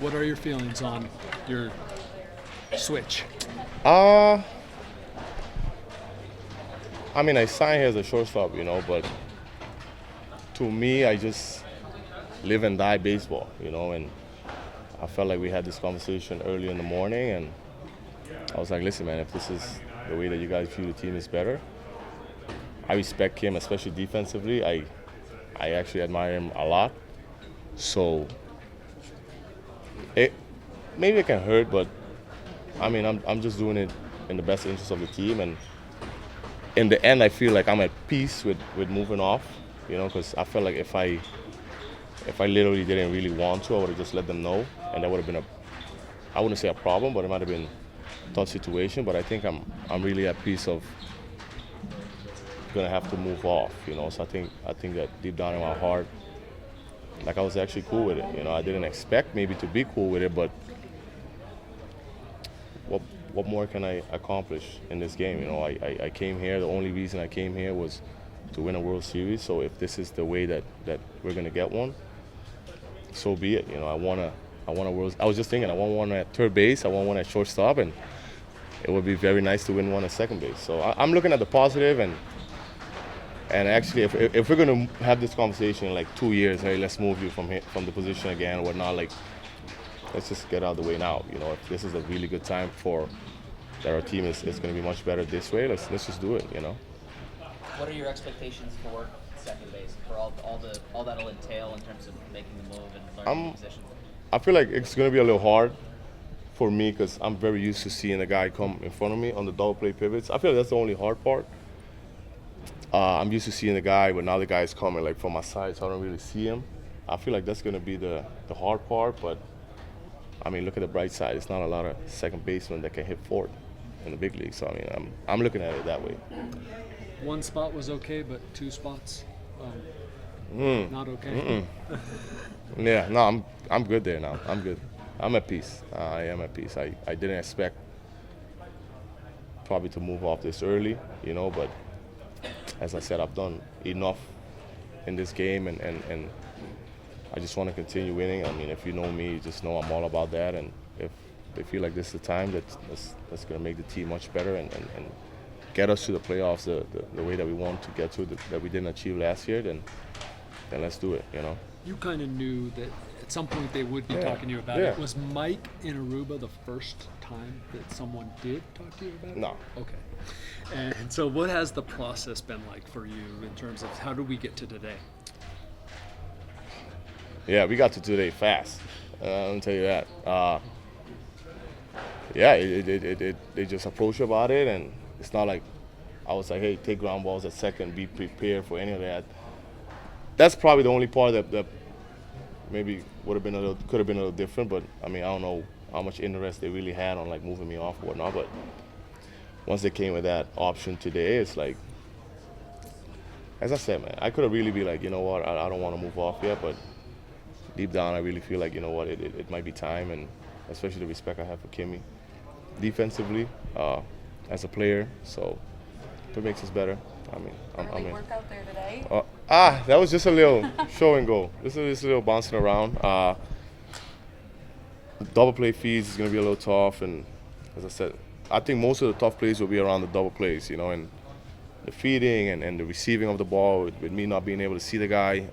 What are your feelings on your switch? I mean, I signed here as a shortstop, but to me, I just live and die baseball, and I felt like we had this conversation early in the morning, and I was like, listen, man, if this is the way that you guys feel the team is better, I respect him, especially defensively. I actually admire him a lot. So maybe it can hurt, but I mean, I'm just doing it in the best interest of the team, and in the end, I feel like I'm at peace with moving off, because I felt like if I literally didn't really want to, I would have just let them know, and that would have been I wouldn't say a problem, but it might have been a tough situation. But I think I'm really at peace of gonna have to move off, So I think that deep down in my heart, like I was actually cool with it. I didn't expect maybe to be cool with it, but what more can I accomplish in this game? I came here. The only reason I came here was to win a World Series. So if this is the way that we're gonna get one, so be it. I want a World. I was just thinking, I want one at third base. I want one at shortstop, and it would be very nice to win one at second base. So I'm looking at the positive, and actually, if we're gonna have this conversation in like 2 years, hey, let's move you from the position again or whatnot, like, let's just get out of the way now. If this is a really good time for that our team is going to be much better this way, let's just do it. What are your expectations for second base, for all that'll entail in terms of making the move and learning the position? I feel like it's going to be a little hard for me because I'm very used to seeing a guy come in front of me on the double play pivots. I feel like that's the only hard part. I'm used to seeing the guy, but now the guy's coming like from my side, so I don't really see him. I feel like that's going to be the hard part, but I mean, look at the bright side. It's not a lot of second basemen that can hit fourth in the big league. So I mean, I'm looking at it that way. One spot was okay, but two spots not okay. Yeah, no, I'm good there now. I'm good. I'm at peace. I am at peace. I didn't expect probably to move off this early, but as I said, I've done enough in this game, and I just want to continue winning. I mean, if you know me, you just know I'm all about that. And if they feel like this is the time that's going to make the team much better and get us to the playoffs the way that we want to get to, that we didn't achieve last year, then let's do it, You kind of knew that at some point they would be talking to you about it. Was Mike in Aruba the first time that someone did talk to you about it? No. Okay. And so what has the process been like for you in terms of how do we get to today? Yeah, we got to today fast. I'll tell you that. They just approached about it, and it's not like I was like, hey, take ground balls at second, be prepared for any of that. That's probably the only part that maybe could have been a little different. But I mean, I don't know how much interest they really had on like moving me off or whatnot. But once they came with that option today, it's like, as I said, man, I could have really be like, you know what, I don't want to move off yet, but deep down, I really feel like, you know what, it might be time, and especially the respect I have for Kimmy defensively as a player. So if it makes us better, I mean, I'm in. Work out there today? That was just a little show and go. Just a little bouncing around. Double play feeds is going to be a little tough, and as I said, I think most of the tough plays will be around the double plays, and the feeding and the receiving of the ball with me not being able to see the guy.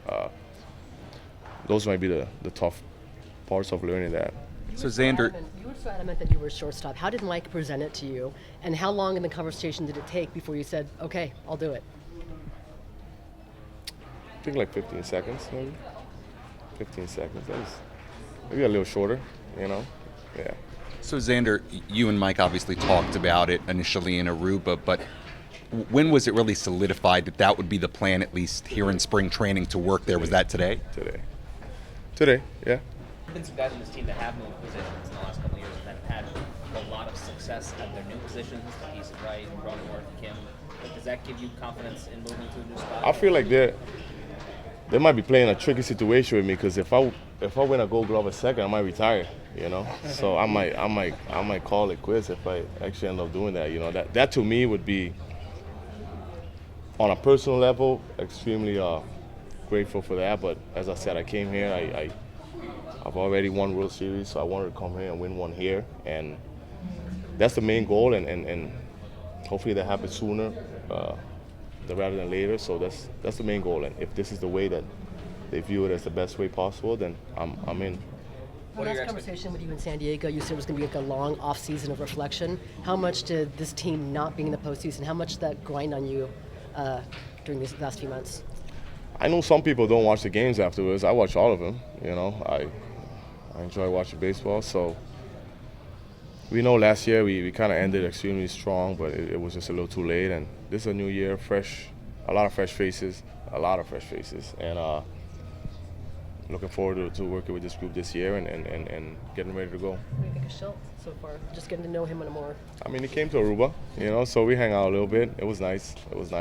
Those might be the tough parts of learning that. So Xander, you were so adamant that you were a shortstop. How did Mike present it to you, and how long in the conversation did it take before you said, okay, I'll do it? I think like 15 seconds, maybe. 15 seconds. That was maybe a little shorter, Yeah. So Xander, you and Mike obviously talked about it initially in Aruba, but when was it really solidified that would be the plan, at least here in spring training, to work there? Was that today? Today, yeah. There have been some guys on this team that have moved positions in the last couple of years that have had a lot of success at their new positions, like Easton Wright, Cronenworth, Kim. But does that give you confidence in moving to a new spot? I feel like they might be playing a tricky situation with me, because if I win a Gold Glove at second, I might retire. So I might call it quits if I actually end up doing that. That to me would be, on a personal level, extremely grateful for that. But as I said, I came here. I've already won World Series, so I wanted to come here and win one here, and that's the main goal. And hopefully that happens sooner rather than later. So that's the main goal. And if this is the way that they view it as the best way possible, then I'm in. What are Last your conversation with you in San Diego, you said it was going to be like a long off season of reflection. How much did this team not being in the postseason, how much did that grind on you during these last few months? I know some people don't watch the games afterwards. I watch all of them. You know, I enjoy watching baseball. So we know last year we kind of ended extremely strong, but it was just a little too late. And this is a new year, a lot of fresh faces, and looking forward to working with this group this year and getting ready to go. What do you think of Schilt so far? Just getting to know him and more. I mean, he came to Aruba, you know, so we hang out a little bit. It was nice.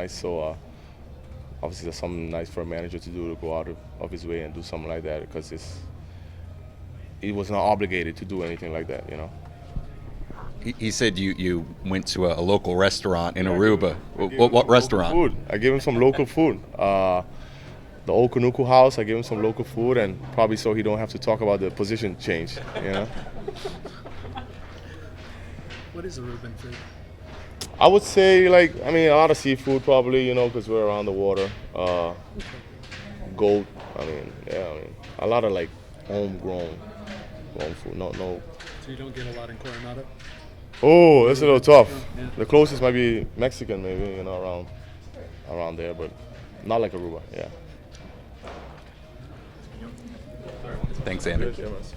So obviously that's something nice for a manager to do, to go out of his way and do something like that, because he was not obligated to do anything like that, you know. He said you went to a local restaurant in Aruba. What restaurant? Food. I gave him some local food. The old Kanuku house, I gave him some local food, and probably so he don't have to talk about the position change, you know. What is Aruban food? I would say, a lot of seafood probably, you know, because we're around the water. Goat, a lot of homegrown food. No. So you don't get a lot in Coronado? Oh, that's a little tough. Yeah. The closest might be Mexican, maybe, you know, around there, but not like Aruba. Yeah. Thanks, Xander. Cheers.